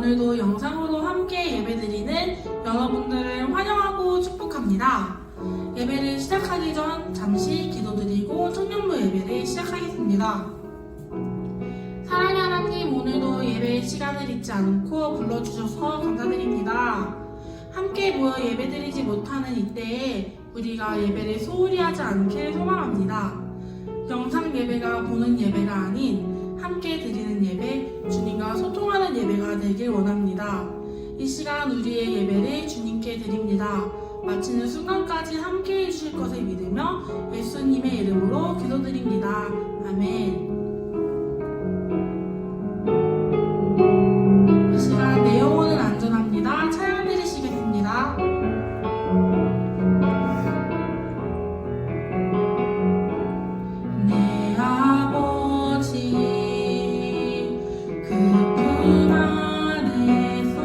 오늘도 영상으로 함께 예배드리는 여러분들을 환영하고 축복합니다. 예배를 시작하기 전 잠시 기도드리고 청년부 예배를 시작하겠습니다. 사랑의 하나님, 오늘도 예배의 시간을 잊지 않고 불러주셔서 감사드립니다. 함께 모여 예배드리지 못하는 이때에 우리가 예배를 소홀히 하지 않길 소망합니다. 영상 예배가 보는 예배가 아닌 함께 드리는 예배, 주님과 소통하는 예배가 되길 원합니다. 이 시간 우리의 예배를 주님께 드립니다. 마치는 순간까지 함께 해주실 것을 믿으며 예수님의 이름으로 기도드립니다. 아멘. 이 시간 내 영혼은 안전합니다. 찬양 드리시겠습니다. 내 아버지 그 품 안에서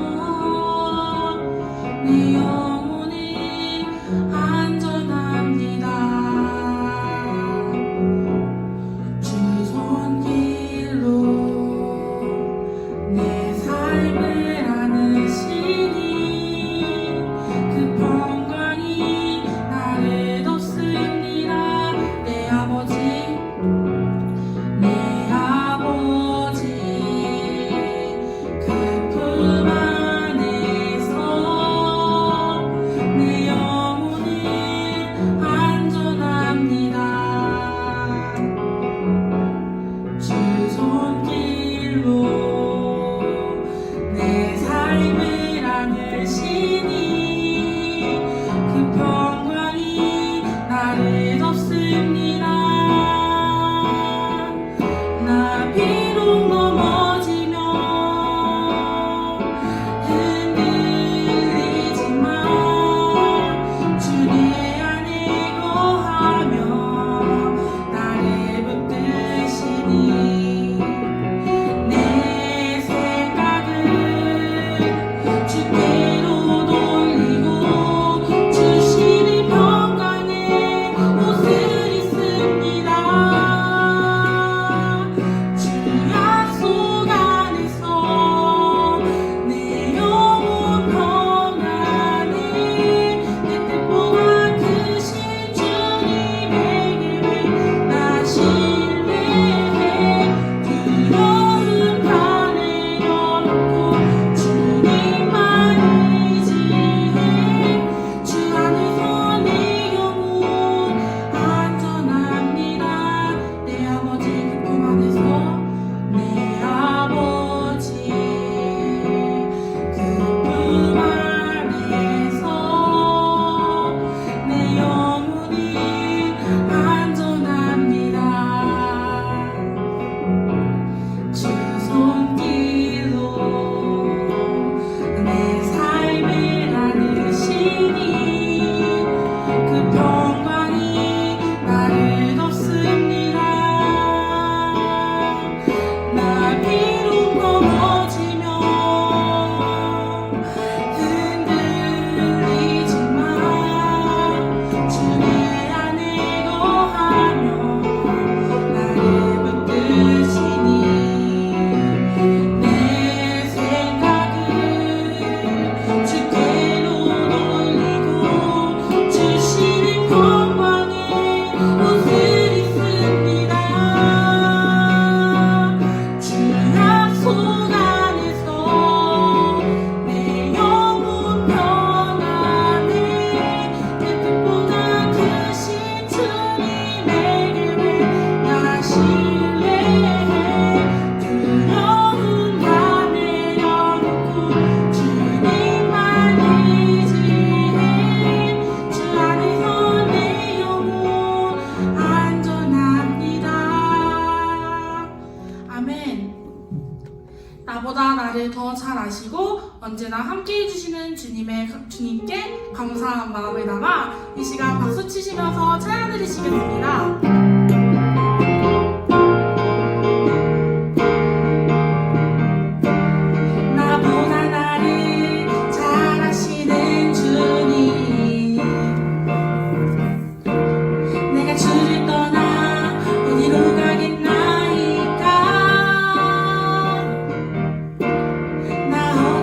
내 영혼이 안전합니다. 주 손길로 내 삶을 안으시니 그 평강이 나를 덮습니다. 내 아버지 그 품 안에서 내 영혼이 안전합니다. 주 손길로 내 삶을 안으시니 그 평강이 나를 덮습니다. 나 비록 넘어지면 흔들리지만 주 내 안에 거하며 나를 붙드시니 내 생각을 주께로 돌리고 주시는 평강의 옷을 입습니다. 주 약속 안에서 내 영혼 평안해. 내 뜻보다 크신 주님에게 나 신뢰해. 두려움 다 내려놓고 주님만 의지해. 주 안에서 내 영혼 안전합니다. 내 아버지 그 품 안에서 내 아버지 그 품 안에서 내 영혼이 안전합니다. 주 손길로 내 삶을 안으시니 그 평강이 나를 덮습니다. 나 비록 넘어지면 흔들리지만 주 내 안에 거하며 나를 붙드시니 내 생각을 주께로 돌리고 주시는 평강의 옷을 입습니다. 주 약속 안에서 내 영혼 평안해. 내 뜻보다 크신 주님에게 나 신뢰해. 두려움 다 내려놓고 주님만 의지해. 주 안에서 내 영혼 안전합니다. 아멘. 나보다 나를 더 잘 아시고 언제나 함께 해주시는 주님께 감사한 마음을 담아 이 시간 박수 치시면서 찬양 드리시겠습니다. 나보다 나를 잘 아시는 주님, 내가 주를 떠나 어디로 가겠나이까. 나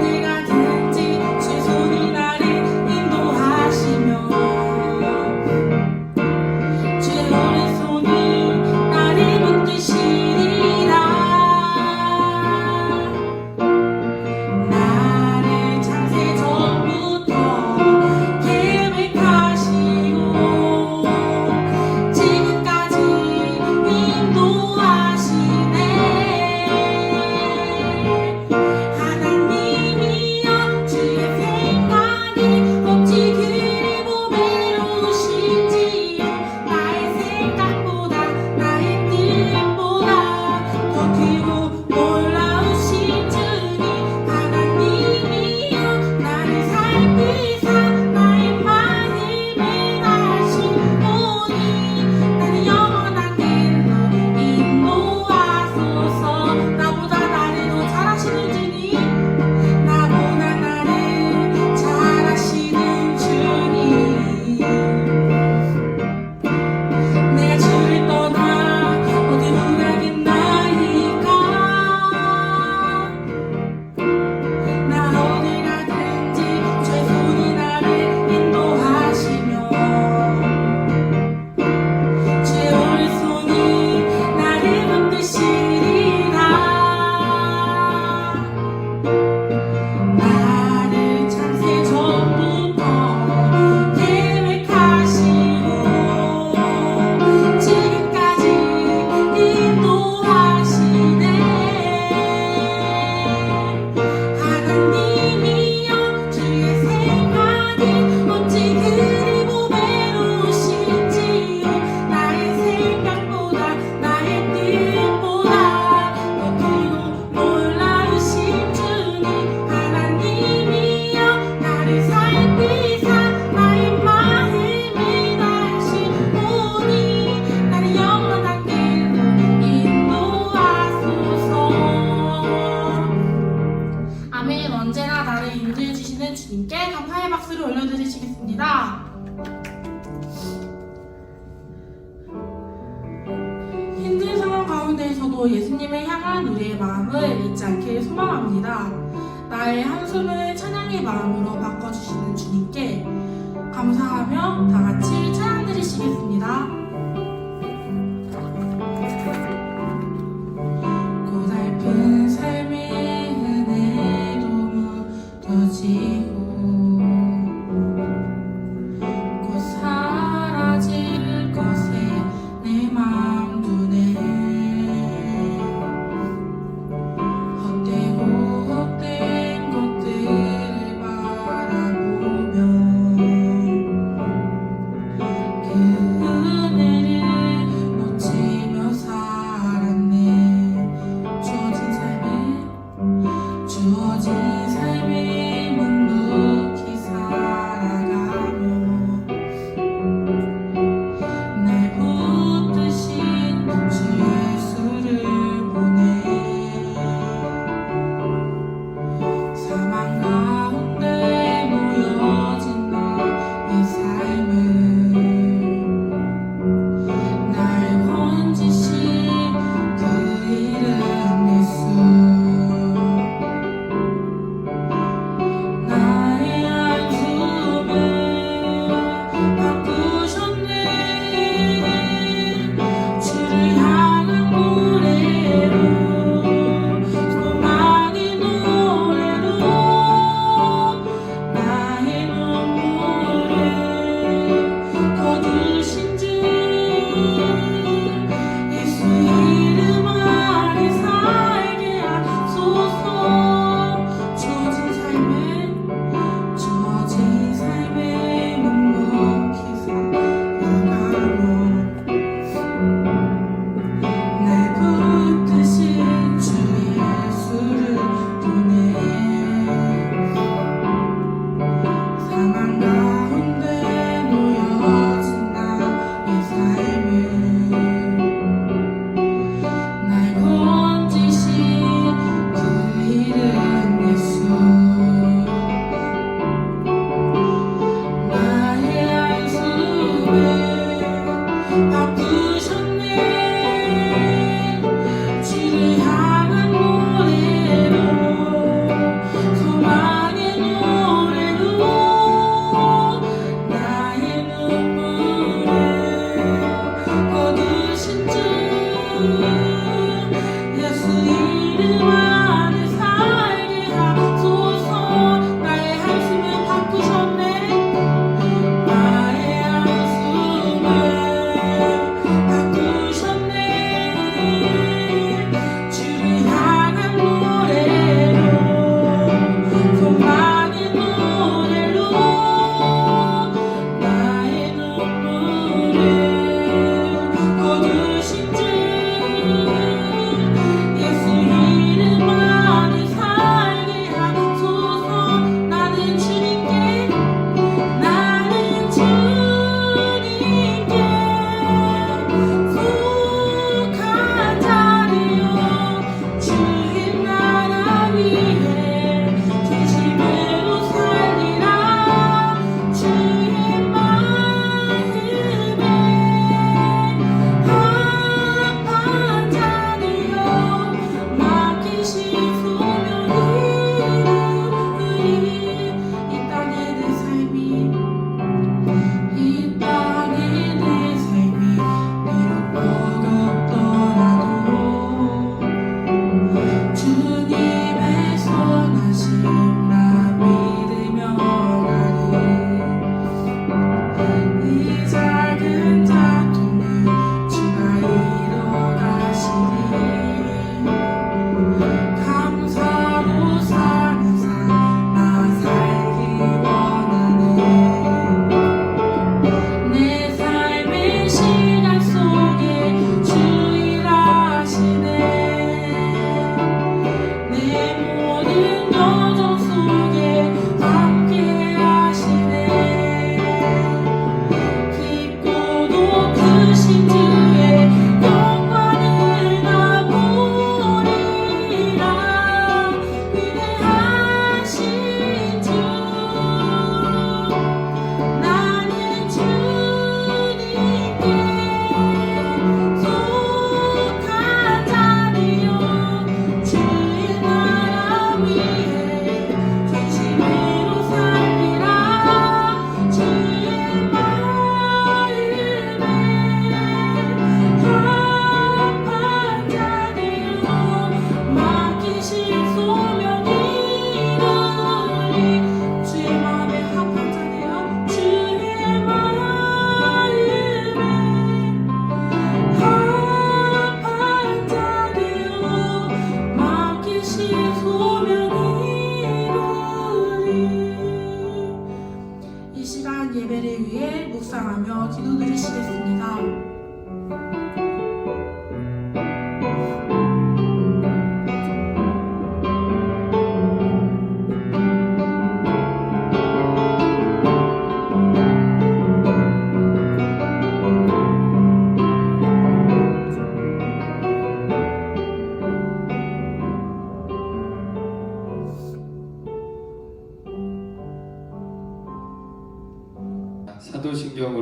또 예수님을 향한 우리의 마음을 잊지 않길 소망합니다. 나의 한숨을 찬양의 마음으로 바꿔주시는 주님께 감사하며 다 같이 찬양 드리시겠습니다. 고달픈 삶의 은혜도 무뎌지고 곧 사라질 것에 내 맘 두네. 헛되고 헛된 것들을 바라보며 그 은혜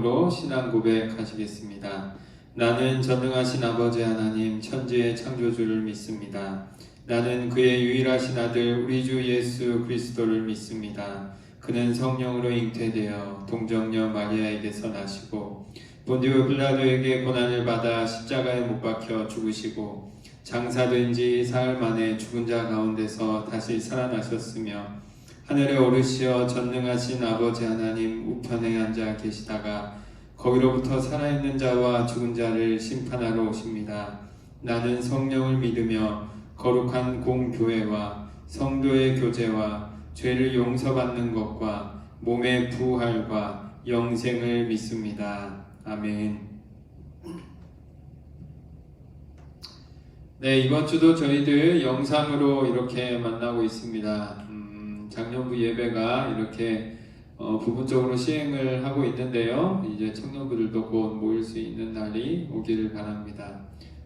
성령으로 신앙 고백하시겠습니다. 나는 전능하신 아버지 하나님 천지의 창조주를 믿습니다. 나는 그의 유일하신 아들 우리 주 예수 그리스도를 믿습니다. 그는 성령으로 잉태되어 동정녀 마리아에게서 나시고 본디오 빌라도에게 고난을 받아 십자가에 못 박혀 죽으시고 장사된 지 사흘 만에 죽은 자 가운데서 다시 살아나셨으며 하늘에 오르시어 전능하신 아버지 하나님 우편에 앉아 계시다가 거기로부터 살아있는 자와 죽은 자를 심판하러 오십니다. 나는 성령을 믿으며 거룩한 공교회와 성도의 교제와 죄를 용서받는 것과 몸의 부활과 영생을 믿습니다. 아멘. 네, 이번 주도 저희들 영상으로 이렇게 만나고 있습니다. 작년부 예배가 이렇게 부분적으로 시행을 하고 있는데요. 이제 청년부들도 곧 모일 수 있는 날이 오기를 바랍니다.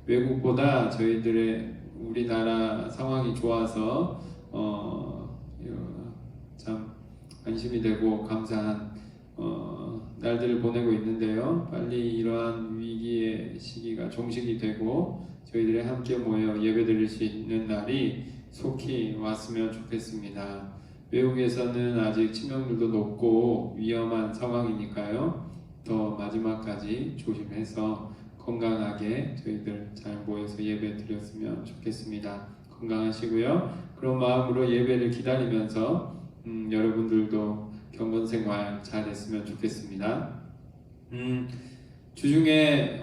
외국보다 저희들의 우리나라 상황이 좋아서 참 안심이 되고 감사한 날들을 보내고 있는데요. 빨리 이러한 위기의 시기가 종식이 되고 저희들이 함께 모여 예배드릴 수 있는 날이 속히 왔으면 좋겠습니다. 외국에서는 아직 치명률도 높고 위험한 상황이니까요. 더 마지막까지 조심해서 건강하게 저희들 잘 모여서 예배 드렸으면 좋겠습니다. 건강하시고요. 그런 마음으로 예배를 기다리면서 여러분들도 경건생활 잘했으면 좋겠습니다. 주중에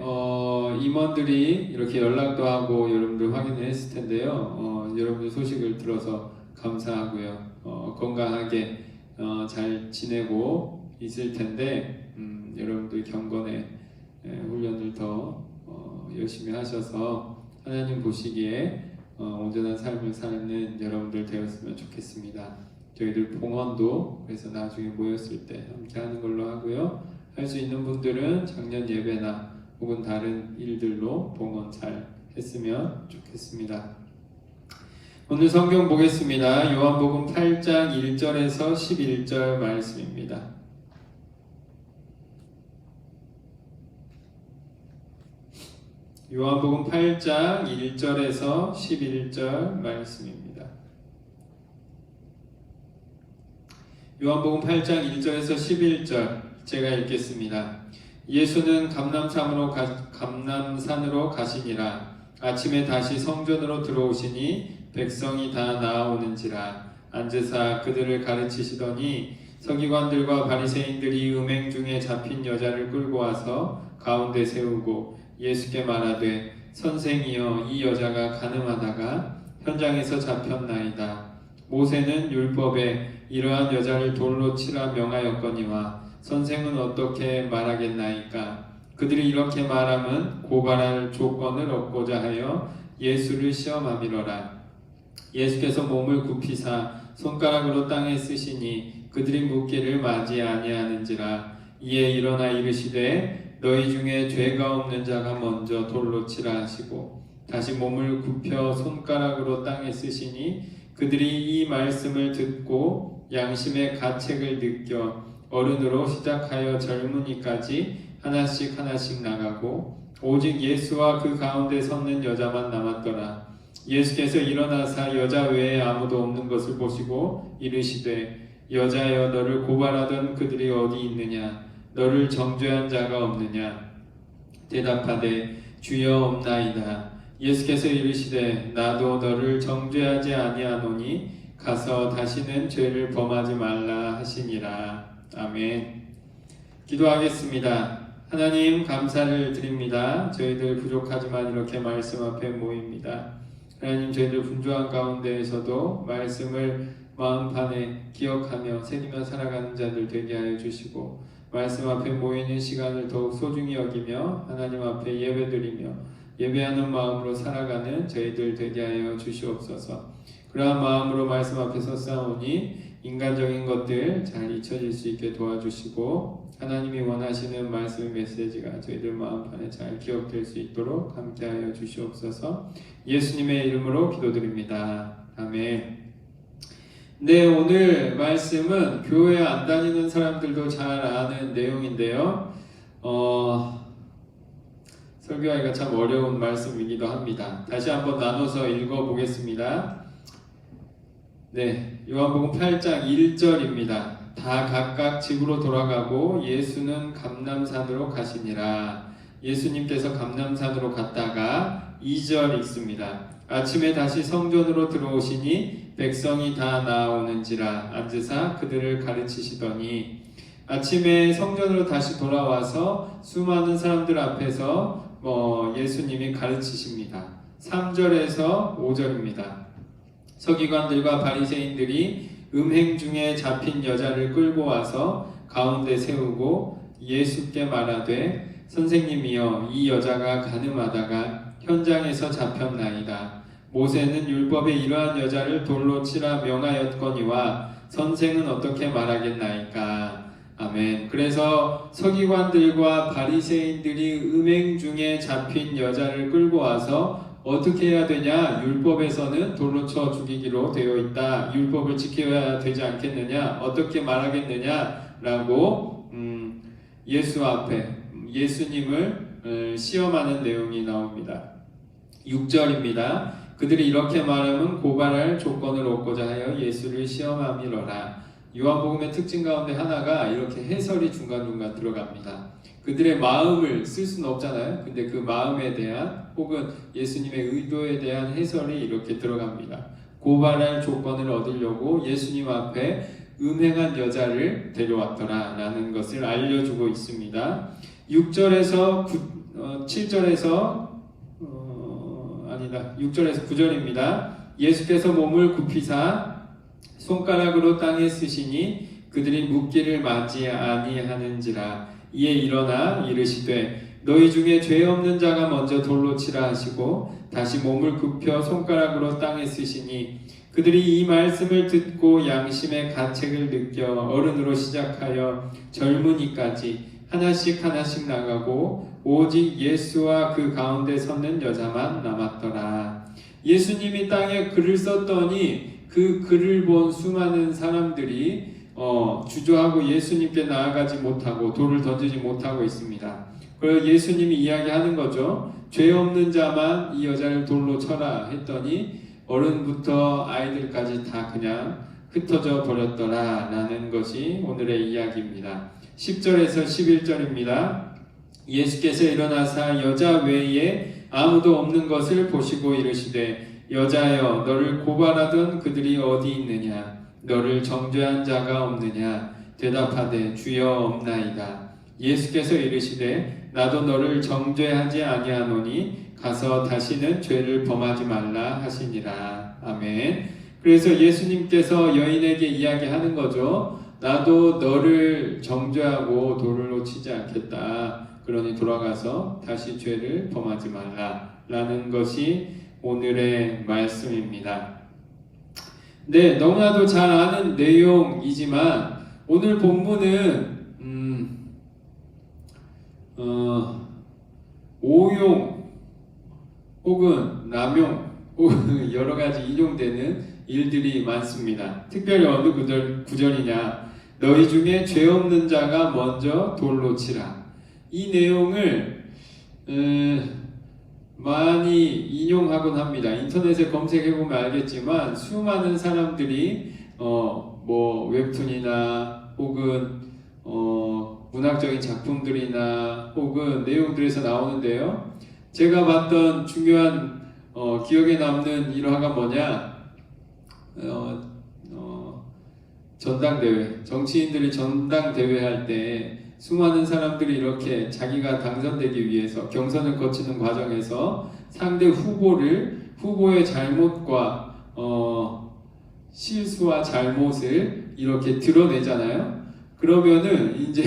임원들이 이렇게 연락도 하고 여러분들 확인을 했을 텐데요. 여러분들 소식을 들어서 감사하고요. 건강하게 잘 지내고 있을 텐데 여러분들 경건의 훈련을 더 열심히 하셔서 하나님 보시기에 온전한 삶을 사는 여러분들 되었으면 좋겠습니다. 저희들 봉헌도 그래서 나중에 모였을 때 함께 하는 걸로 하고요. 할 수 있는 분들은 작년 예배나 혹은 다른 일들로 봉헌 잘 했으면 좋겠습니다. 오늘 성경 보겠습니다. 요한복음 8장 1절에서 11절 말씀입니다. 요한복음 8장 1절에서 11절 말씀입니다. 요한복음 8장 1절에서 11절 제가 읽겠습니다. 예수는 감람산으로 가시니라. 아침에 다시 성전으로 들어오시니 백성이 다 나아오는지라. 앉으사 그들을 가르치시더니 서기관들과 바리새인들이 음행 중에 잡힌 여자를 끌고 와서 가운데 세우고 예수께 말하되 선생이여 이 여자가 간음하다가 현장에서 잡혔나이다. 모세는 율법에 이러한 여자를 돌로 치라 명하였거니와 선생은 어떻게 말하겠나이까? 그들이 이렇게 말함은 고발할 조건을 얻고자 하여 예수를 시험함이로라. 예수께서 몸을 굽히사 손가락으로 땅에 쓰시니 그들이 묻기를 맞이 아니하는지라. 이에 일어나 이르시되 너희 중에 죄가 없는 자가 먼저 돌로 치라 하시고 다시 몸을 굽혀 손가락으로 땅에 쓰시니 그들이 이 말씀을 듣고 양심의 가책을 느껴 어른으로 시작하여 젊은이까지 하나씩 나가고 오직 예수와 그 가운데 섰는 여자만 남았더라. 예수께서 일어나사 여자 외에 아무도 없는 것을 보시고 이르시되 여자여 너를 고발하던 그들이 어디 있느냐? 너를 정죄한 자가 없느냐? 대답하되 주여 없나이다. 예수께서 이르시되 나도 너를 정죄하지 아니하노니 가서 다시는 죄를 범하지 말라 하시니라. 아멘. 기도하겠습니다. 하나님 감사를 드립니다. 저희들 부족하지만 이렇게 말씀 앞에 모입니다. 하나님 저희들 분주한 가운데에서도 말씀을 마음판에 기억하며 새기며 살아가는 자들 되게 하여 주시고 말씀 앞에 모이는 시간을 더욱 소중히 여기며 하나님 앞에 예배드리며 예배하는 마음으로 살아가는 저희들 되게 하여 주시옵소서. 그러한 마음으로 말씀 앞에 섰사오니 인간적인 것들 잘 잊혀질 수 있게 도와주시고 하나님이 원하시는 말씀의 메시지가 저희들 마음판에 잘 기억될 수 있도록 함께하여 주시옵소서. 예수님의 이름으로 기도드립니다. 아멘. 네, 오늘 말씀은 교회 안 다니는 사람들도 잘 아는 내용인데요. 설교하기가 참 어려운 말씀이기도 합니다. 다시 한번 나눠서 읽어보겠습니다. 네, 요한복음 8장 1절입니다. 다 각각 집으로 돌아가고 예수는 감람산으로 가시니라. 예수님께서 감람산으로 갔다가 2절 읽습니다. 아침에 다시 성전으로 들어오시니 백성이 다 나아오는지라 앉으사 그들을 가르치시더니 아침에 성전으로 다시 돌아와서 수많은 사람들 앞에서 예수님이 가르치십니다. 3절에서 5절입니다. 서기관들과 바리새인들이 음행 중에 잡힌 여자를 끌고 와서 가운데 세우고 예수께 말하되 선생님이여 이 여자가 간음하다가 현장에서 잡혔나이다. 모세는 율법에 이러한 여자를 돌로 치라 명하였거니와 선생은 어떻게 말하겠나이까. 아멘. 그래서 서기관들과 바리새인들이 음행 중에 잡힌 여자를 끌고 와서 어떻게 해야 되냐? 율법에서는 돌로 쳐 죽이기로 되어 있다. 율법을 지켜야 되지 않겠느냐? 어떻게 말하겠느냐? 라고 예수 앞에 예수님을 시험하는 내용이 나옵니다. 6절입니다. 그들이 이렇게 말하면 고발할 조건을 얻고자 하여 예수를 시험함이로라. 요한복음의 특징 가운데 하나가 이렇게 해설이 중간중간 들어갑니다. 그들의 마음을 쓸 수는 없잖아요. 근데 그 마음에 대한 혹은 예수님의 의도에 대한 해설이 이렇게 들어갑니다. 고발할 조건을 얻으려고 예수님 앞에 음행한 여자를 데려왔더라 라는 것을 알려주고 있습니다. 6절에서 9절입니다. 예수께서 몸을 굽히사 손가락으로 땅에 쓰시니 그들이 묻기를 맞지 아니하는지라. 이에 일어나 이르시되 너희 중에 죄 없는 자가 먼저 돌로 치라 하시고 다시 몸을 굽혀 손가락으로 땅에 쓰시니 그들이 이 말씀을 듣고 양심의 가책을 느껴 어른으로 시작하여 젊은이까지 하나씩 나가고 오직 예수와 그 가운데 섰는 여자만 남았더라. 예수님이 땅에 글을 썼더니 그 글을 본 수많은 사람들이 주저하고 예수님께 나아가지 못하고 돌을 던지지 못하고 있습니다. 그래서 예수님이 이야기하는 거죠. 죄 없는 자만 이 여자를 돌로 쳐라 했더니 어른부터 아이들까지 다 그냥 흩어져 버렸더라 라는 것이 오늘의 이야기입니다. 10절에서 11절입니다. 예수께서 일어나사 여자 외에 아무도 없는 것을 보시고 이르시되 여자여 너를 고발하던 그들이 어디 있느냐? 너를 정죄한 자가 없느냐? 대답하되 주여 없나이다. 예수께서 이르시되 나도 너를 정죄하지 아니하노니 가서 다시는 죄를 범하지 말라 하시니라. 아멘. 그래서 예수님께서 여인에게 이야기하는 거죠. 나도 너를 정죄하고 돌로 치지 않겠다. 그러니 돌아가서 다시 죄를 범하지 말라 라는 것이 오늘의 말씀입니다. 네, 너무나도 잘 아는 내용이지만 오늘 본문은 오용 혹은 남용 혹은 여러 가지 인용되는 일들이 많습니다. 특별히 어느 구절이냐? 너희 중에 죄 없는 자가 먼저 돌로 치라. 이 내용을 많이 인용하곤 합니다. 인터넷에 검색해보면 알겠지만 수많은 사람들이 웹툰이나 혹은 문학적인 작품들이나 혹은 내용들에서 나오는데요. 제가 봤던 중요한 기억에 남는 일화가 뭐냐? 전당대회, 정치인들이 전당대회 할 때 수많은 사람들이 이렇게 자기가 당선되기 위해서 경선을 거치는 과정에서 상대 후보의 잘못과 실수와 잘못을 이렇게 드러내잖아요. 그러면은 이제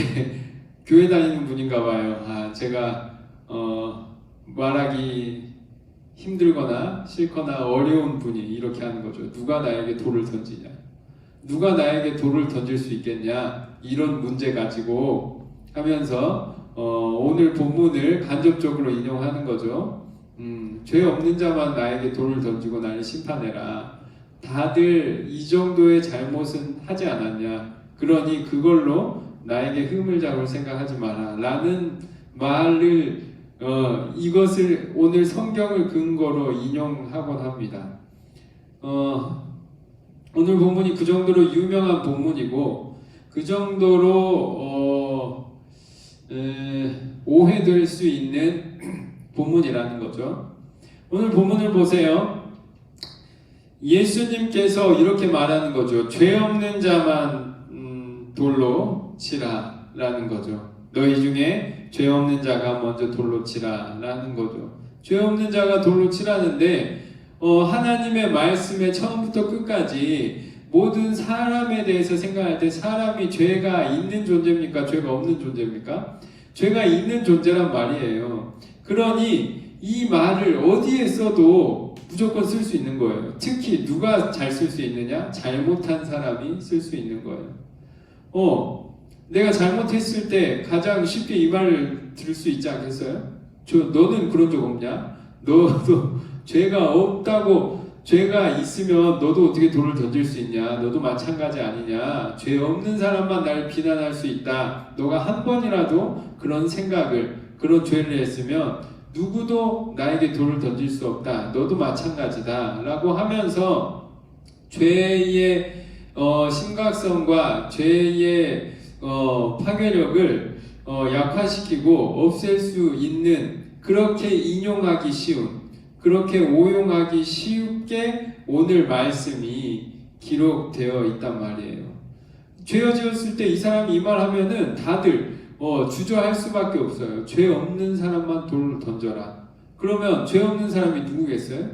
교회 다니는 분인가 봐요. 제가 말하기 힘들거나 싫거나 어려운 분이 이렇게 하는 거죠. 누가 나에게 돌을 던지냐? 누가 나에게 돌을 던질 수 있겠냐? 이런 문제 가지고 하면서 오늘 본문을 간접적으로 인용하는 거죠. 죄 없는 자만 나에게 돌을 던지고 나를 심판해라. 다들 이 정도의 잘못은 하지 않았냐? 그러니 그걸로 나에게 흠을 잡을 생각하지 마라 라는 말을 이것을 오늘 성경을 근거로 인용하곤 합니다. 오늘 본문이 그 정도로 유명한 본문이고 그 정도로 오해될 수 있는 본문이라는 거죠. 오늘 본문을 보세요. 예수님께서 이렇게 말하는 거죠. 죄 없는 자만 돌로 치라 라는 거죠. 너희 중에 죄 없는 자가 먼저 돌로 치라 라는 거죠. 죄 없는 자가 돌로 치라는데 하나님의 말씀에 처음부터 끝까지 모든 사람에 대해서 생각할 때 사람이 죄가 있는 존재입니까? 죄가 없는 존재입니까? 죄가 있는 존재란 말이에요. 그러니 이 말을 어디에 써도 무조건 쓸 수 있는 거예요. 특히 누가 잘 쓸 수 있느냐? 잘못한 사람이 쓸 수 있는 거예요. 내가 잘못했을 때 가장 쉽게 이 말을 들을 수 있지 않겠어요? 너는 그런 적 없냐? 너도 죄가 없다고 죄가 있으면 너도 어떻게 돌을 던질 수 있냐? 너도 마찬가지 아니냐? 죄 없는 사람만 날 비난할 수 있다. 너가 한 번이라도 그런 생각을, 그런 죄를 했으면 누구도 나에게 돌을 던질 수 없다. 너도 마찬가지다. 라고 하면서 죄의 심각성과 죄의 파괴력을 약화시키고 없앨 수 있는, 그렇게 인용하기 쉬운, 그렇게 오용하기 쉽게 오늘 말씀이 기록되어 있단 말이에요. 죄어 지었을 때 이 사람이 이 말 하면은 다들 주저할 수밖에 없어요. 죄 없는 사람만 돌을 던져라. 그러면 죄 없는 사람이 누구겠어요?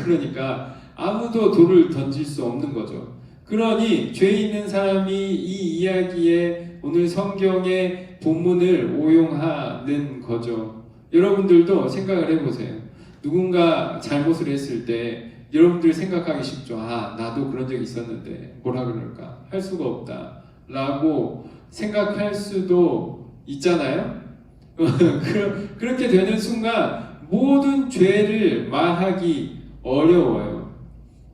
그러니까 아무도 돌을 던질 수 없는 거죠. 그러니 죄 있는 사람이 이 이야기에 오늘 성경의 본문을 오용하는 거죠. 여러분들도 생각을 해보세요. 누군가 잘못을 했을 때 여러분들이 생각하기 쉽죠. 나도 그런 적이 있었는데 뭐라 그럴까? 할 수가 없다 라고 생각할 수도 있잖아요. 그렇게 되는 순간 모든 죄를 말하기 어려워요.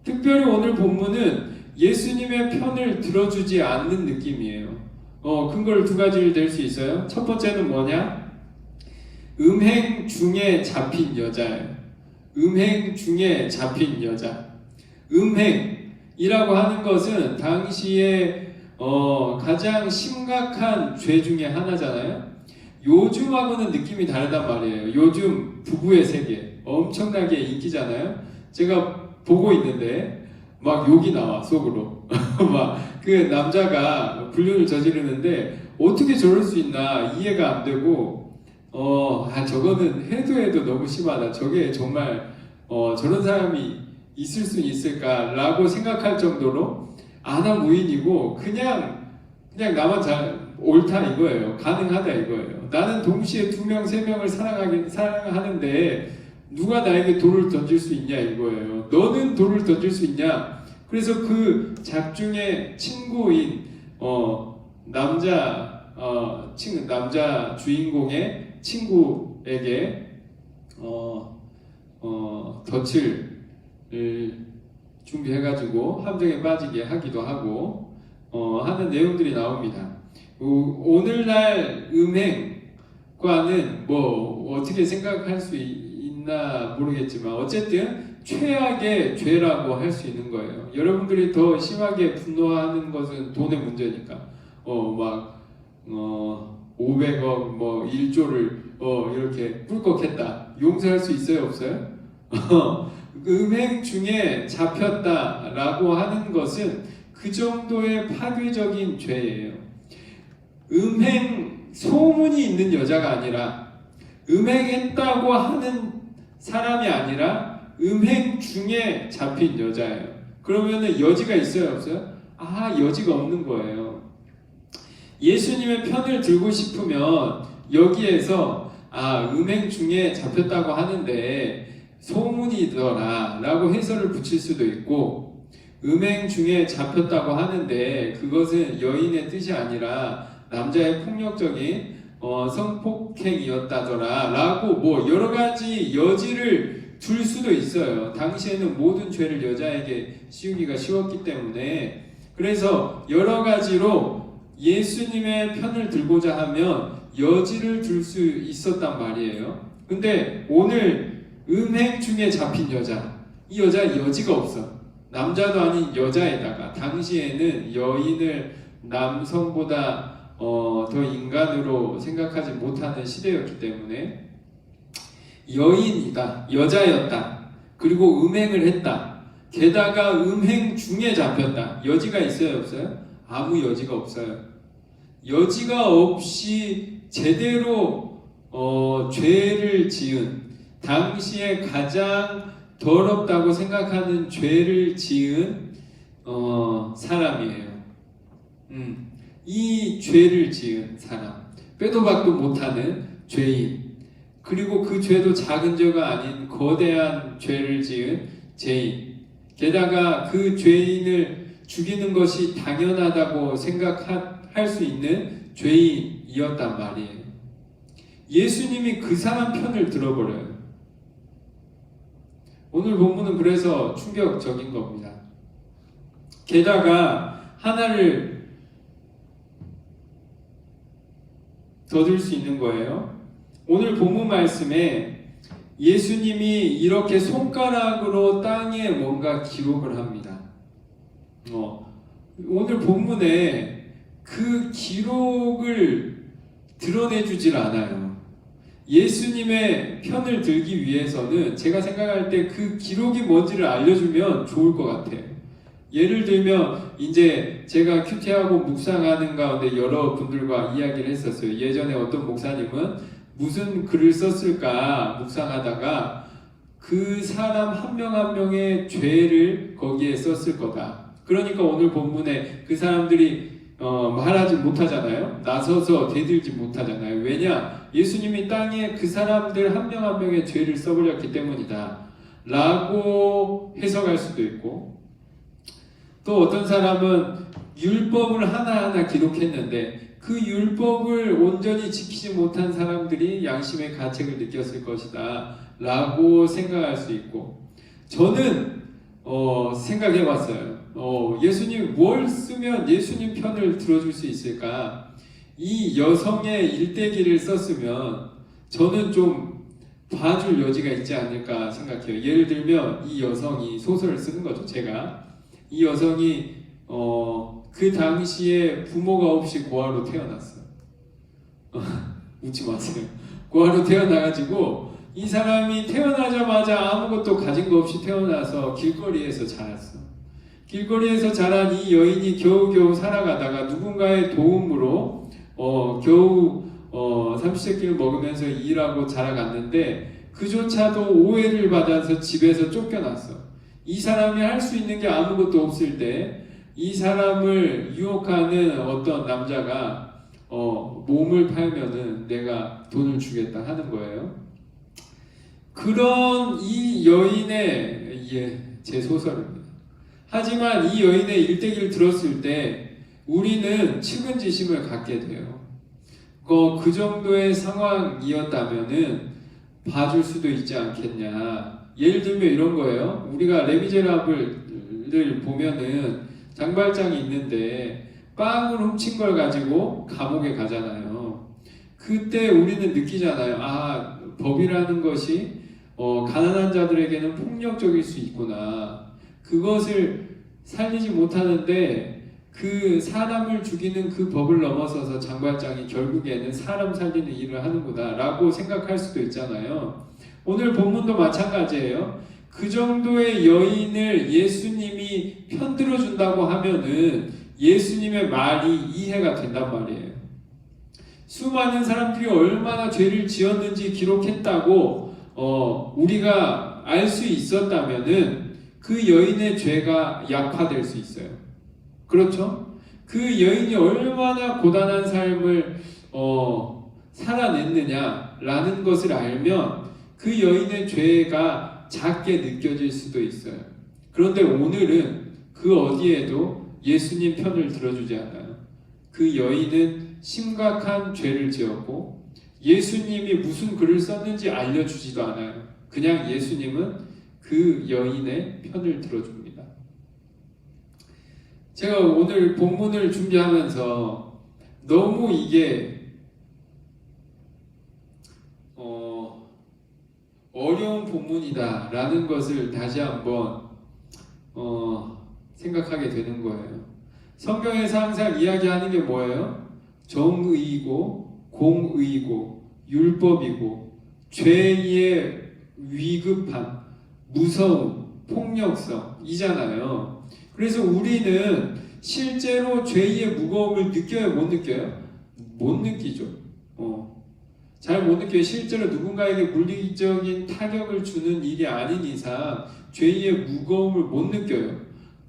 특별히 오늘 본문은 예수님의 편을 들어주지 않는 느낌이에요. 근거를 두 가지를 댈 수 있어요. 첫 번째는 뭐냐? 음행 중에 잡힌 여자예요. 음행 중에 잡힌 여자. 음행이라고 하는 것은 당시에 가장 심각한 죄 중에 하나잖아요. 요즘하고는 느낌이 다르단 말이에요. 요즘 부부의 세계 엄청나게 인기잖아요. 제가 보고 있는데 막 욕이 나와 속으로. 막 그 남자가 불륜을 저지르는데 어떻게 저럴 수 있나 이해가 안 되고 저거는 해도 너무 심하다. 저게 정말 저런 사람이 있을 수 있을까라고 생각할 정도로 아나무인이고 그냥 나만 잘 옳다 이거예요. 가능하다 이거예요. 나는 동시에 2명, 3명을 사랑하는데 누가 나에게 돌을 던질 수 있냐 이거예요. 너는 돌을 던질 수 있냐? 그래서 그 작중의 친구인 남자 주인공의 친구에게 덫을 준비해가지고 함정에 빠지게 하기도 하고 하는 내용들이 나옵니다. 오늘날 음행과는 뭐 어떻게 생각할 수 있나 모르겠지만 어쨌든 최악의 죄라고 할 수 있는 거예요. 여러분들이 더 심하게 분노하는 것은 돈의 문제니까 500억 뭐 1조를 이렇게 꿀꺽했다. 용서할 수 있어요 없어요? 음행 중에 잡혔다라고 하는 것은 그 정도의 파괴적인 죄예요. 음행 소문이 있는 여자가 아니라 음행했다고 하는 사람이 아니라 음행 중에 잡힌 여자예요. 그러면은 여지가 있어요 없어요? 여지가 없는 거예요. 예수님의 편을 들고 싶으면 여기에서 음행 중에 잡혔다고 하는데 소문이더라 라고 해설을 붙일 수도 있고, 음행 중에 잡혔다고 하는데 그것은 여인의 뜻이 아니라 남자의 폭력적인 성폭행이었다더라 라고 뭐 여러가지 여지를 둘 수도 있어요. 당시에는 모든 죄를 여자에게 씌우기가 쉬웠기 때문에. 그래서 여러가지로 예수님의 편을 들고자 하면 여지를 둘 수 있었단 말이에요. 근데 오늘 음행 중에 잡힌 여자, 이 여자 여지가 없어. 남자도 아닌 여자에다가 당시에는 여인을 남성보다 더 인간으로 생각하지 못하는 시대였기 때문에 여인이다, 여자였다, 그리고 음행을 했다, 게다가 음행 중에 잡혔다. 여지가 있어요, 없어요? 아무 여지가 없어요. 여지가 없이 제대로 죄를 지은, 당시에 가장 더럽다고 생각하는 죄를 지은 사람이에요. 이 죄를 지은 사람, 빼도 박도 못하는 죄인, 그리고 그 죄도 작은 죄가 아닌 거대한 죄를 지은 죄인, 게다가 그 죄인을 죽이는 것이 당연하다고 생각할 수 있는 죄인이었단 말이에요. 예수님이 그 사람 편을 들어버려요. 오늘 본문은 그래서 충격적인 겁니다. 게다가 하나를 더 들 수 있는 거예요. 오늘 본문 말씀에 예수님이 이렇게 손가락으로 땅에 뭔가 기록을 합니다. 오늘 본문에 그 기록을 드러내주질 않아요. 예수님의 편을 들기 위해서는 제가 생각할 때 그 기록이 뭔지를 알려주면 좋을 것 같아요. 예를 들면 이제 제가 큐티하고 묵상하는 가운데 여러분들과 이야기를 했었어요. 예전에 어떤 목사님은 무슨 글을 썼을까 묵상하다가 그 사람 한 명 한 명의 죄를 거기에 썼을 거다. 그러니까 오늘 본문에 그 사람들이 말하지 못하잖아요. 나서서 대들지 못하잖아요. 왜냐? 예수님이 땅에 그 사람들 한 명 한 명의 죄를 써버렸기 때문이다 라고 해석할 수도 있고, 또 어떤 사람은 율법을 하나하나 기록했는데 그 율법을 온전히 지키지 못한 사람들이 양심의 가책을 느꼈을 것이다 라고 생각할 수 있고, 저는 생각해 봤어요. 예수님 뭘 쓰면 예수님 편을 들어줄 수 있을까? 이 여성의 일대기를 썼으면 저는 좀 봐줄 여지가 있지 않을까 생각해요. 예를 들면 이 여성이 소설을 쓰는 거죠. 제가 이 여성이 그 당시에 부모가 없이 고아로 태어났어요. 웃지 마세요. 고아로 태어나가지고 이 사람이 태어나자마자 아무것도 가진 거 없이 태어나서 길거리에서 자랐어. 길거리에서 자란 이 여인이 겨우겨우 살아가다가 누군가의 도움으로 겨우 삼시세끼를 먹으면서 일하고 자라갔는데 그조차도 오해를 받아서 집에서 쫓겨났어. 이 사람이 할 수 있는 게 아무것도 없을 때 이 사람을 유혹하는 어떤 남자가 몸을 팔면은 내가 돈을 주겠다 하는 거예요. 그런 이 여인의 제 소설입니다. 하지만 이 여인의 일대기를 들었을 때 우리는 측은지심을 갖게 돼요. 그 정도의 상황이었다면은 봐줄 수도 있지 않겠냐. 예를 들면 이런 거예요. 우리가 레미제라블을 보면은 장발장이 있는데 빵을 훔친 걸 가지고 감옥에 가잖아요. 그때 우리는 느끼잖아요. 아, 법이라는 것이 가난한 자들에게는 폭력적일 수 있구나. 그것을 살리지 못하는데 그 사람을 죽이는 그 법을 넘어서서 장발장이 결국에는 사람 살리는 일을 하는구나 라고 생각할 수도 있잖아요. 오늘 본문도 마찬가지예요. 그 정도의 여인을 예수님이 편들어준다고 하면은 예수님의 말이 이해가 된단 말이에요. 수많은 사람들이 얼마나 죄를 지었는지 기록했다고 우리가 알 수 있었다면은 그 여인의 죄가 약화될 수 있어요. 그렇죠? 그 여인이 얼마나 고단한 삶을 살아냈느냐라는 것을 알면 그 여인의 죄가 작게 느껴질 수도 있어요. 그런데 오늘은 그 어디에도 예수님 편을 들어주지 않아요. 그 여인은 심각한 죄를 지었고 예수님이 무슨 글을 썼는지 알려주지도 않아요. 그냥 예수님은 그 여인의 편을 들어줍니다. 제가 오늘 본문을 준비하면서 너무 이게 어려운 본문이다라는 것을 다시 한번 생각하게 되는 거예요. 성경에서 항상 이야기하는 게 뭐예요? 정의이고 공의이고 율법이고 죄의 위급함, 무서움, 폭력성이잖아요. 그래서 우리는 실제로 죄의 무거움을 느껴요? 못 느껴요? 못 느끼죠. 잘 못 느껴요. 실제로 누군가에게 물리적인 타격을 주는 일이 아닌 이상 죄의 무거움을 못 느껴요.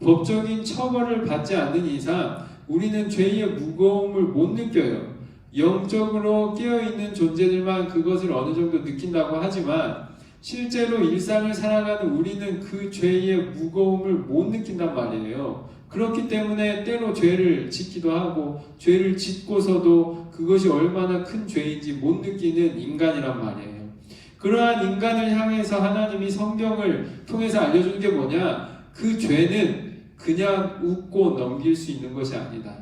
법적인 처벌을 받지 않는 이상 우리는 죄의 무거움을 못 느껴요. 영적으로 깨어있는 존재들만 그것을 어느 정도 느낀다고 하지만 실제로 일상을 살아가는 우리는 그 죄의 무거움을 못 느낀단 말이에요. 그렇기 때문에 때로 죄를 짓기도 하고 죄를 짓고서도 그것이 얼마나 큰 죄인지 못 느끼는 인간이란 말이에요. 그러한 인간을 향해서 하나님이 성경을 통해서 알려주는 게 뭐냐? 그 죄는 그냥 웃고 넘길 수 있는 것이 아니다.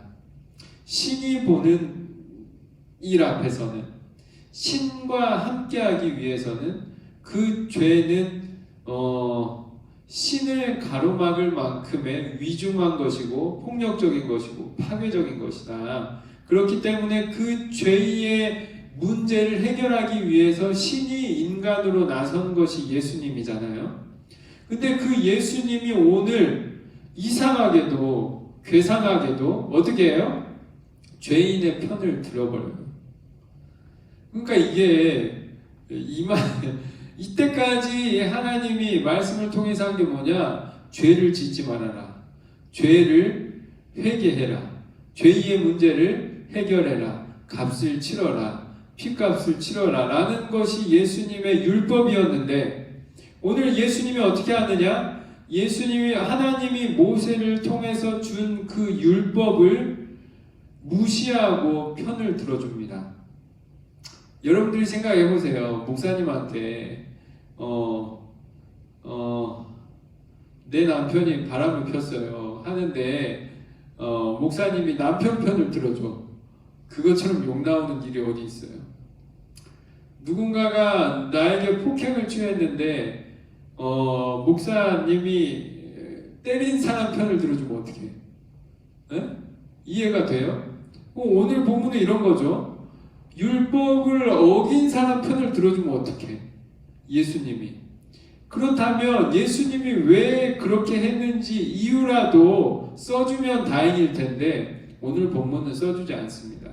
신이 보는 일 앞에서는, 신과 함께하기 위해서는 그 죄는 신을 가로막을 만큼의 위중한 것이고 폭력적인 것이고 파괴적인 것이다. 그렇기 때문에 그 죄의 문제를 해결하기 위해서 신이 인간으로 나선 것이 예수님이잖아요. 근데 그 예수님이 오늘 이상하게도 괴상하게도 어떻게 해요? 죄인의 편을 들어버려요. 그러니까 이게 이때까지 하나님이 말씀을 통해서 한 게 뭐냐? 죄를 짓지 말아라. 죄를 회개해라. 죄의 문제를 해결해라. 값을 치러라. 핏값을 치러라. 라는 것이 예수님의 율법이었는데 오늘 예수님이 어떻게 하느냐? 예수님이 하나님이 모세를 통해서 준 그 율법을 무시하고 편을 들어줍니다. 여러분들이 생각해 보세요. 목사님한테 내 남편이 바람을 폈어요 하는데 목사님이 남편 편을 들어줘. 그것처럼 욕 나오는 일이 어디 있어요? 누군가가 나에게 폭행을 취했는데 목사님이 때린 사람 편을 들어주면 어떡해? 에? 이해가 돼요? 오늘 본문은 이런 거죠. 율법을 어긴 사람 편을 들어주면 어떡해? 예수님이. 그렇다면 예수님이 왜 그렇게 했는지 이유라도 써주면 다행일 텐데 오늘 본문은 써주지 않습니다.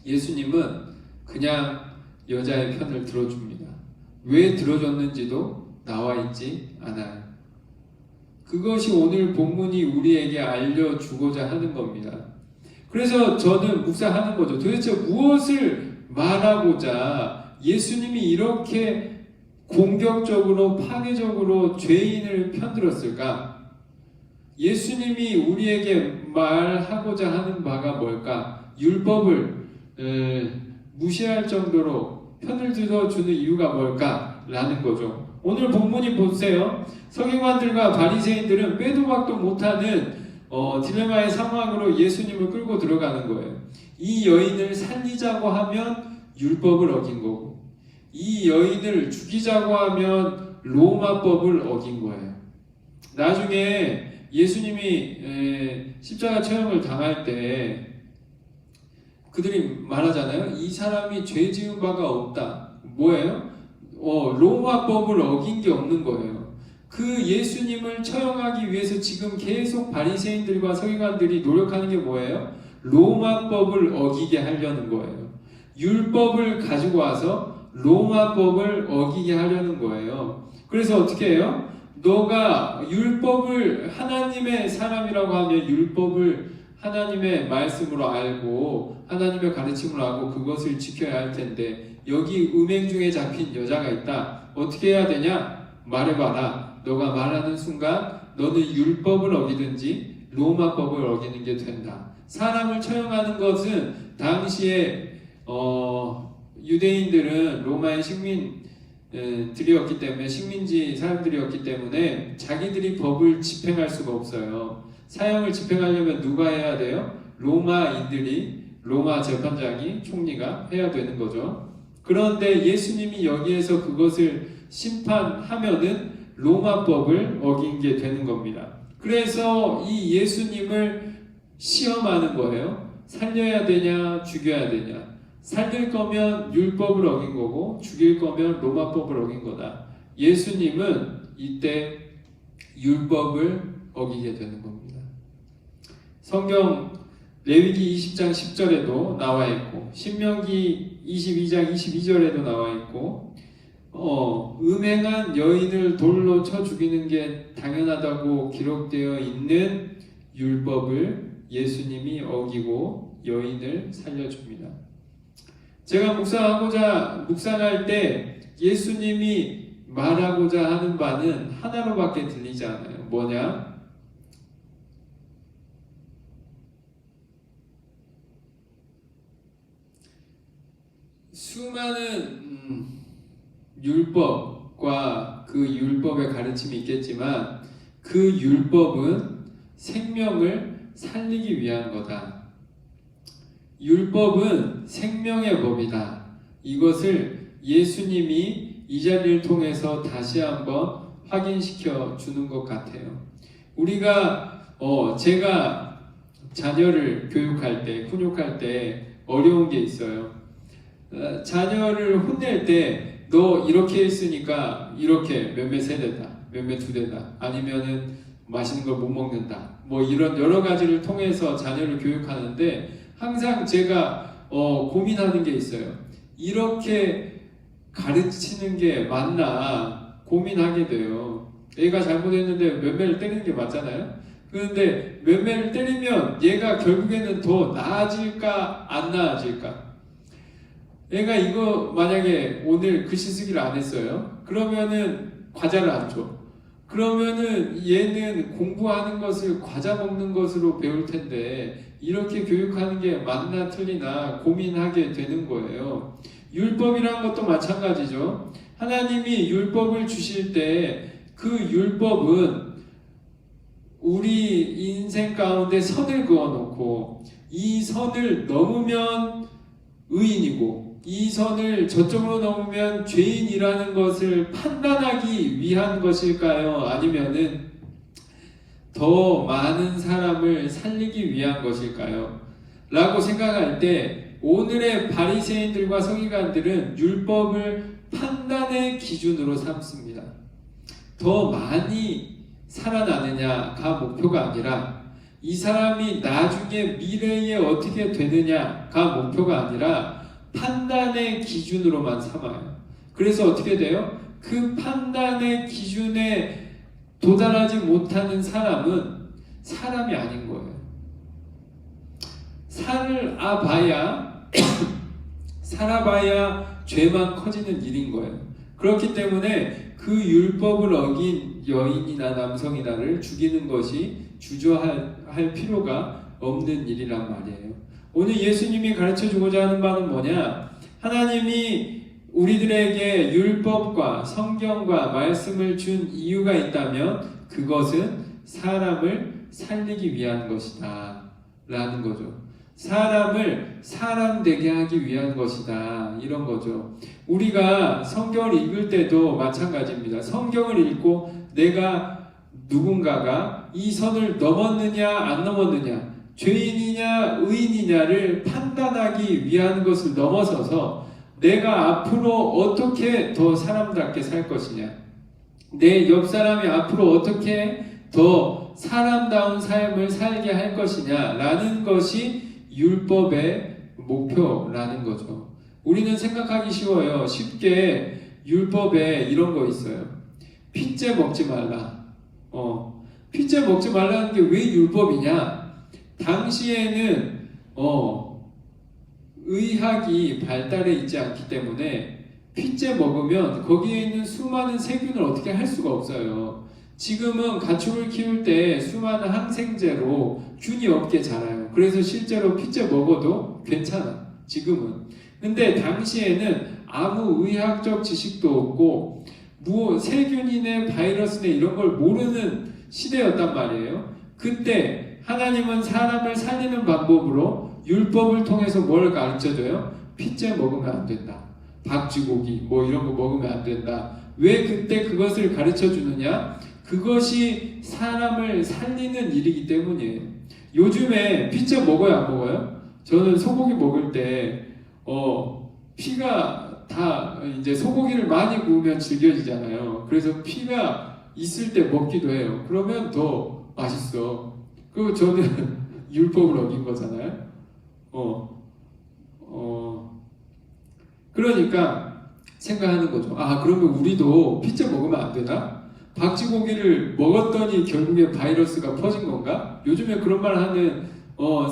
예수님은 그냥 여자의 편을 들어줍니다. 왜 들어줬는지도 나와 있지 않아요. 그것이 오늘 본문이 우리에게 알려주고자 하는 겁니다. 그래서 저는 묵상하는 거죠. 도대체 무엇을 말하고자 예수님이 이렇게 공격적으로 파괴적으로 죄인을 편들었을까? 예수님이 우리에게 말하고자 하는 바가 뭘까? 율법을 무시할 정도로 편을 들어주는 이유가 뭘까? 라는 거죠. 오늘 본문이 보세요. 서기관들과 바리새인들은 빼도 박도 못하는 딜레마의 상황으로 예수님을 끌고 들어가는 거예요. 이 여인을 살리자고 하면 율법을 어긴 거고 이 여인을 죽이자고 하면 로마법을 어긴 거예요. 나중에 예수님이 십자가 처형을 당할 때 그들이 말하잖아요. 이 사람이 죄 지은 바가 없다. 뭐예요? 로마법을 어긴 게 없는 거예요. 그 예수님을 처형하기 위해서 지금 계속 바리새인들과 서기관들이 노력하는 게 뭐예요? 로마법을 어기게 하려는 거예요. 율법을 가지고 와서 로마법을 어기게 하려는 거예요. 그래서 어떻게 해요? 너가 율법을 하나님의 사람이라고 하면 율법을 하나님의 말씀으로 알고 하나님의 가르침을 알고 그것을 지켜야 할 텐데 여기 음행 중에 잡힌 여자가 있다. 어떻게 해야 되냐? 말해봐라. 너가 말하는 순간 너는 율법을 어기든지 로마법을 어기는 게 된다. 사람을 처형하는 것은 당시에 유대인들은 로마의 식민들이었기 때문에 식민지 사람들이었기 때문에 자기들이 법을 집행할 수가 없어요. 사형을 집행하려면 누가 해야 돼요? 로마인들이 로마 재판장이 총리가 해야 되는 거죠. 그런데 예수님이 여기에서 그것을 심판하면은 로마법을 어긴 게 되는 겁니다. 그래서 이 예수님을 시험하는 거예요. 살려야 되냐, 죽여야 되냐. 살릴 거면 율법을 어긴 거고 죽일 거면 로마법을 어긴 거다. 예수님은 이때 율법을 어기게 되는 겁니다. 성경 레위기 20장 10절에도 나와 있고 신명기 22장 22절에도 나와 있고 음행한 여인을 돌로 쳐 죽이는 게 당연하다고 기록되어 있는 율법을 예수님이 어기고 여인을 살려줍니다. 제가 묵상할 때 예수님이 말하고자 하는 바는 하나로밖에 들리지 않아요. 뭐냐? 수많은 율법과 그 율법의 가르침이 있겠지만 그 율법은 생명을 살리기 위한 거다. 율법은 생명의 법이다. 이것을 예수님이 이 자리를 통해서 다시 한번 확인시켜 주는 것 같아요. 제가 자녀를 교육할 때, 훈육할 때 어려운 게 있어요. 자녀를 혼낼 때 너 이렇게 했으니까 이렇게 몇몇 세대다, 몇몇 두 대다, 아니면은 맛있는 걸 못 먹는다. 뭐 이런 여러 가지를 통해서 자녀를 교육하는데 항상 제가 고민하는 게 있어요. 이렇게 가르치는 게 맞나 고민하게 돼요. 애가 잘못했는데 몇몇을 때리는 게 맞잖아요. 그런데 몇몇을 때리면 얘가 결국에는 더 나아질까 안 나아질까? 애가 이거 만약에 오늘 글씨 쓰기를 안 했어요. 그러면은 과자를 안 줘. 그러면은 얘는 공부하는 것을 과자 먹는 것으로 배울 텐데 이렇게 교육하는 게 맞나 틀리나 고민하게 되는 거예요. 율법이란 것도 마찬가지죠. 하나님이 율법을 주실 때 그 율법은 우리 인생 가운데 선을 그어놓고 이 선을 넘으면 의인이고 이 선을 저쪽으로 넘으면 죄인이라는 것을 판단하기 위한 것일까요? 아니면은 더 많은 사람을 살리기 위한 것일까요? 라고 생각할 때 오늘의 바리새인들과 서기관들은 율법을 판단의 기준으로 삼습니다. 더 많이 살아나느냐가 목표가 아니라 이 사람이 나중에 미래에 어떻게 되느냐가 목표가 아니라 판단의 기준으로만 삼아요. 그래서 어떻게 돼요? 그 판단의 기준에 도달하지 못하는 사람은 사람이 아닌 거예요. 살아봐야 죄만 커지는 일인 거예요. 그렇기 때문에 그 율법을 어긴 여인이나 남성이나를 죽이는 것이 주저할 필요가 없는 일이란 말이에요. 오늘 예수님이 가르쳐주고자 하는 바는 뭐냐? 하나님이 우리들에게 율법과 성경과 말씀을 준 이유가 있다면 그것은 사람을 살리기 위한 것이다 라는 거죠. 사람을 사람 되게 하기 위한 것이다 이런 거죠. 우리가 성경을 읽을 때도 마찬가지입니다. 성경을 읽고 내가 누군가가 이 선을 넘었느냐 안 넘었느냐, 죄인이냐 의인이냐를 판단하기 위한 것을 넘어서서 내가 앞으로 어떻게 더 사람답게 살 것이냐, 내 옆 사람이 앞으로 어떻게 더 사람다운 삶을 살게 할 것이냐 라는 것이 율법의 목표라는 거죠. 우리는 생각하기 쉬워요. 쉽게 율법에 이런 거 있어요. 핏째 먹지 말라. 핏째 먹지 말라는 게 왜 율법이냐? 당시에는 의학이 발달해 있지 않기 때문에 핏째 먹으면 거기에 있는 수많은 세균을 어떻게 할 수가 없어요. 지금은 가축을 키울 때 수많은 항생제로 균이 없게 자라요. 그래서 실제로 핏째 먹어도 괜찮아. 지금은. 근데 당시에는 아무 의학적 지식도 없고 세균이네 바이러스네 이런 걸 모르는 시대였단 말이에요. 그때 하나님은 사람을 살리는 방법으로 율법을 통해서 뭘 가르쳐줘요? 피째 먹으면 안 된다. 박쥐고기 뭐 이런 거 먹으면 안 된다. 왜 그때 그것을 가르쳐 주느냐? 그것이 사람을 살리는 일이기 때문이에요. 요즘에 피자 먹어요, 안 먹어요? 저는 소고기 먹을 때 피가 다 이제 소고기를 많이 구우면 질겨지잖아요. 그래서 피가 있을 때 먹기도 해요. 그러면 더 맛있어. 그리고 저는 율법을 어긴 거잖아요. 그러니까 생각하는 거죠. 아, 그러면 우리도 피자 먹으면 안 되나? 박쥐고기를 먹었더니 결국에 바이러스가 퍼진 건가? 요즘에 그런 말 하는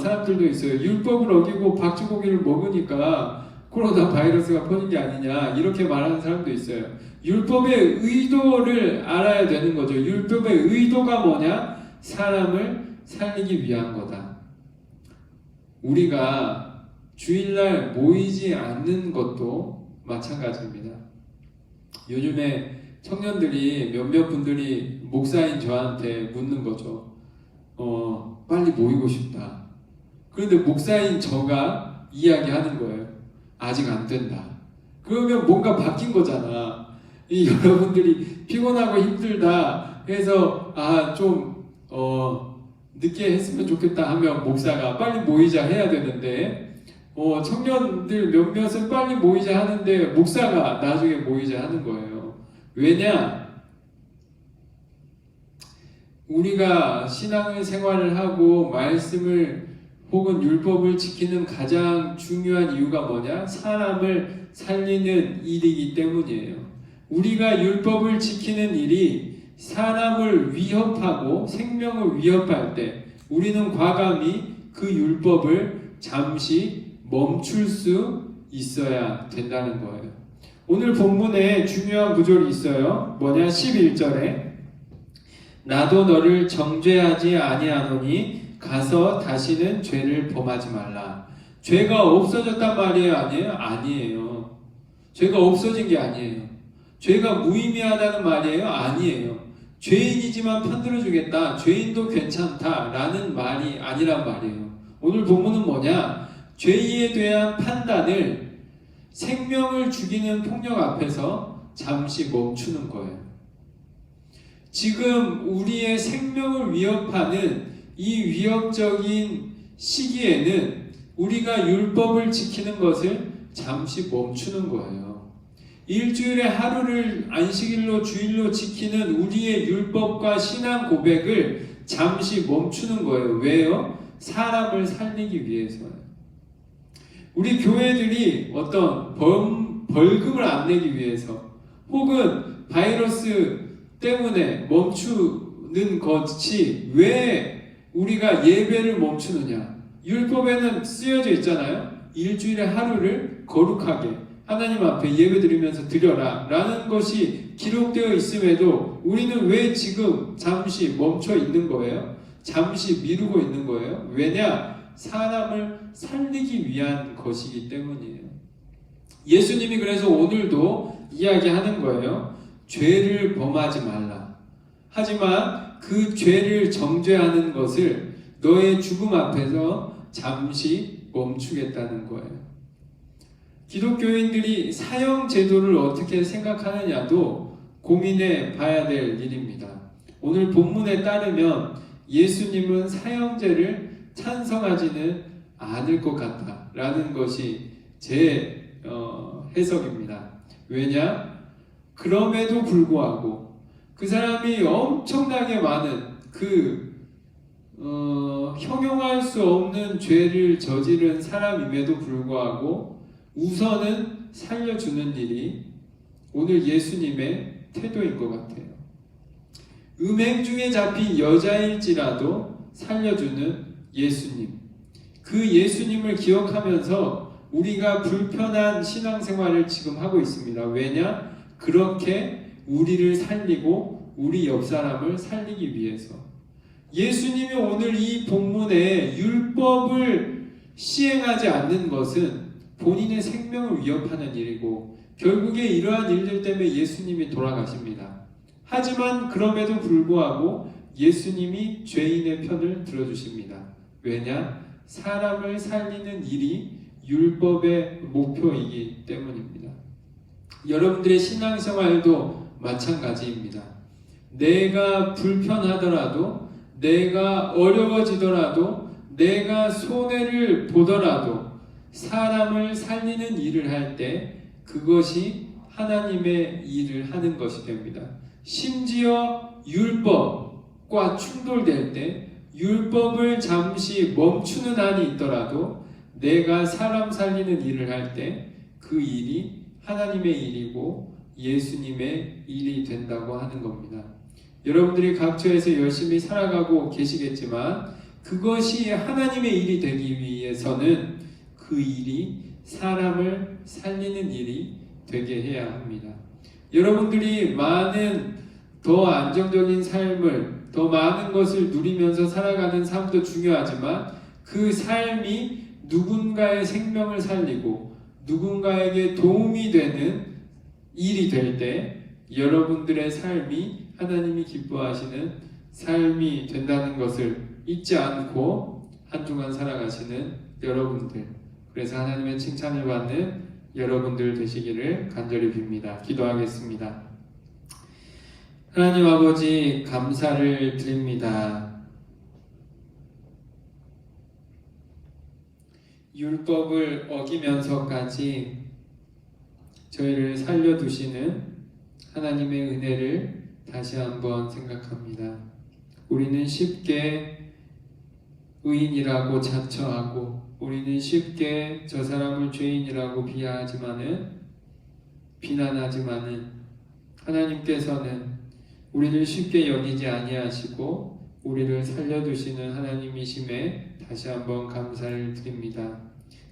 사람들도 있어요. 율법을 어기고 박쥐고기를 먹으니까 코로나 바이러스가 퍼진 게 아니냐 이렇게 말하는 사람도 있어요. 율법의 의도를 알아야 되는 거죠. 율법의 의도가 뭐냐? 사람을 살리기 위한 거다. 우리가 주일날 모이지 않는 것도 마찬가지입니다. 요즘에 청년들이 몇몇 분들이 목사인 저한테 묻는 거죠. 빨리 모이고 싶다. 그런데 목사인 저가 이야기하는 거예요. 아직 안 된다. 그러면 뭔가 바뀐 거잖아. 여러분들이 피곤하고 힘들다 해서 좀 늦게 했으면 좋겠다 하면 목사가 빨리 모이자 해야 되는데 청년들 몇몇은 빨리 모이자 하는데 목사가 나중에 모이자 하는 거예요. 왜냐? 우리가 신앙생활을 하고 말씀을 혹은 율법을 지키는 가장 중요한 이유가 뭐냐? 사람을 살리는 일이기 때문이에요. 우리가 율법을 지키는 일이 사람을 위협하고 생명을 위협할 때 우리는 과감히 그 율법을 잠시 멈출 수 있어야 된다는 거예요. 오늘 본문에 중요한 구절이 있어요. 뭐냐? 11절에 나도 너를 정죄하지 아니하노니 가서 다시는 죄를 범하지 말라. 죄가 없어졌단 말이에요? 아니에요? 아니에요. 죄가 없어진 게 아니에요. 죄가 무의미하다는 말이에요? 아니에요. 죄인이지만 편들어주겠다. 죄인도 괜찮다. 라는 말이 아니란 말이에요. 오늘 본문은 뭐냐? 죄에 대한 판단을 생명을 죽이는 폭력 앞에서 잠시 멈추는 거예요. 지금 우리의 생명을 위협하는 이 위협적인 시기에는 우리가 율법을 지키는 것을 잠시 멈추는 거예요. 일주일에 하루를 안식일로 주일로 지키는 우리의 율법과 신앙 고백을 잠시 멈추는 거예요. 왜요? 사람을 살리기 위해서요. 우리 교회들이 어떤 벌금을 안 내기 위해서 혹은 바이러스 때문에 멈추는 것이 왜 우리가 예배를 멈추느냐? 율법에는 쓰여져 있잖아요. 일주일에 하루를 거룩하게 하나님 앞에 예배드리면서 드려라 라는 것이 기록되어 있음에도 우리는 왜 지금 잠시 멈춰 있는 거예요? 잠시 미루고 있는 거예요? 왜냐? 사람을 살리기 위한 것이기 때문이에요. 예수님이 그래서 오늘도 이야기하는 거예요. 죄를 범하지 말라. 하지만 그 죄를 정죄하는 것을 너의 죽음 앞에서 잠시 멈추겠다는 거예요. 기독교인들이 사형 제도를 어떻게 생각하느냐도 고민해 봐야 될 일입니다. 오늘 본문에 따르면 예수님은 사형제를 찬성하지는 않을 것 같다라는 것이 제 해석입니다. 왜냐? 그럼에도 불구하고 그 사람이 엄청나게 많은 형용할 수 없는 죄를 저지른 사람임에도 불구하고 우선은 살려주는 일이 오늘 예수님의 태도인 것 같아요. 음행 중에 잡힌 여자일지라도 살려주는 예수님. 그 예수님을 기억하면서 우리가 불편한 신앙생활을 지금 하고 있습니다. 왜냐? 그렇게 우리를 살리고 우리 옆 사람을 살리기 위해서. 예수님이 오늘 이 본문에 율법을 시행하지 않는 것은 본인의 생명을 위협하는 일이고 결국에 이러한 일들 때문에 예수님이 돌아가십니다. 하지만 그럼에도 불구하고 예수님이 죄인의 편을 들어주십니다. 왜냐? 사람을 살리는 일이 율법의 목표이기 때문입니다. 여러분들의 신앙생활도 마찬가지입니다. 내가 불편하더라도, 내가 어려워지더라도, 내가 손해를 보더라도 사람을 살리는 일을 할 때 그것이 하나님의 일을 하는 것이 됩니다. 심지어 율법과 충돌될 때 율법을 잠시 멈추는 한이 있더라도 내가 사람 살리는 일을 할 때 그 일이 하나님의 일이고 예수님의 일이 된다고 하는 겁니다. 여러분들이 각처에서 열심히 살아가고 계시겠지만 그것이 하나님의 일이 되기 위해서는 그 일이 사람을 살리는 일이 되게 해야 합니다. 여러분들이 많은 더 안정적인 삶을, 더 많은 것을 누리면서 살아가는 삶도 중요하지만 그 삶이 누군가의 생명을 살리고 누군가에게 도움이 되는 일이 될 때 여러분들의 삶이 하나님이 기뻐하시는 삶이 된다는 것을 잊지 않고 한 주간 살아가시는 여러분들, 그래서 하나님의 칭찬을 받는 여러분들 되시기를 간절히 빕니다. 기도하겠습니다. 하나님 아버지, 감사를 드립니다. 율법을 어기면서까지 저희를 살려두시는 하나님의 은혜를 다시 한번 생각합니다. 우리는 쉽게 의인이라고 자처하고 우리는 쉽게 저 사람을 죄인이라고 비난하지만은 하나님께서는 우리를 쉽게 여기지 아니하시고 우리를 살려두시는 하나님이심에 다시 한번 감사를 드립니다.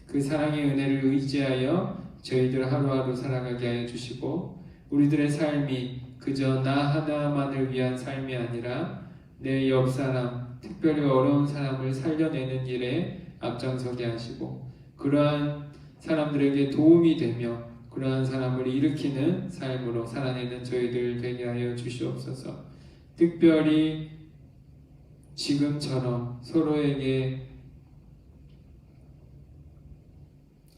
그 사랑의 은혜를 의지하여 저희들 하루하루 살아가게 하여 주시고 우리들의 삶이 그저 나 하나만을 위한 삶이 아니라 내 옆 사람, 특별히 어려운 사람을 살려내는 일에 앞장서게 하시고 그러한 사람들에게 도움이 되며 그러한 사람을 일으키는 삶으로 살아내는 저희들 되게 하여 주시옵소서. 특별히 지금처럼 서로에게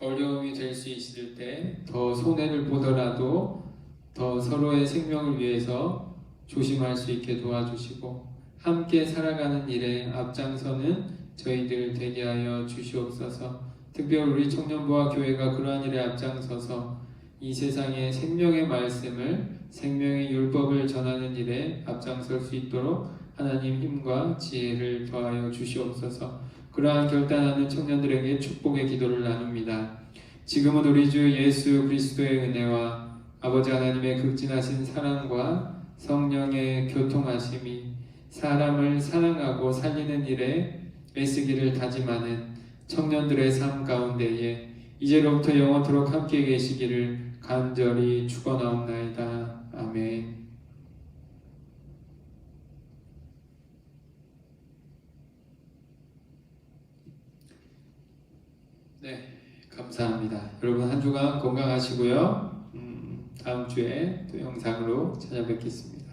어려움이 될 수 있을 때 더 손해를 보더라도 더 서로의 생명을 위해서 조심할 수 있게 도와주시고 함께 살아가는 일에 앞장서는 저희들 되게 하여 주시옵소서. 특별히 우리 청년부와 교회가 그러한 일에 앞장서서 이 세상에 생명의 말씀을, 생명의 율법을 전하는 일에 앞장설 수 있도록 하나님 힘과 지혜를 더하여 주시옵소서. 그러한 결단하는 청년들에게 축복의 기도를 나눕니다. 지금은 우리 주 예수 그리스도의 은혜와 아버지 하나님의 극진하신 사랑과 성령의 교통하심이 사람을 사랑하고 살리는 일에 애쓰기를 다짐하는 청년들의 삶 가운데에 이제로부터 영원토록 함께 계시기를 간절히 축원하옵나이다. 아멘. 네, 감사합니다. 여러분 한 주간 건강하시고요. 다음 주에 또 영상으로 찾아뵙겠습니다.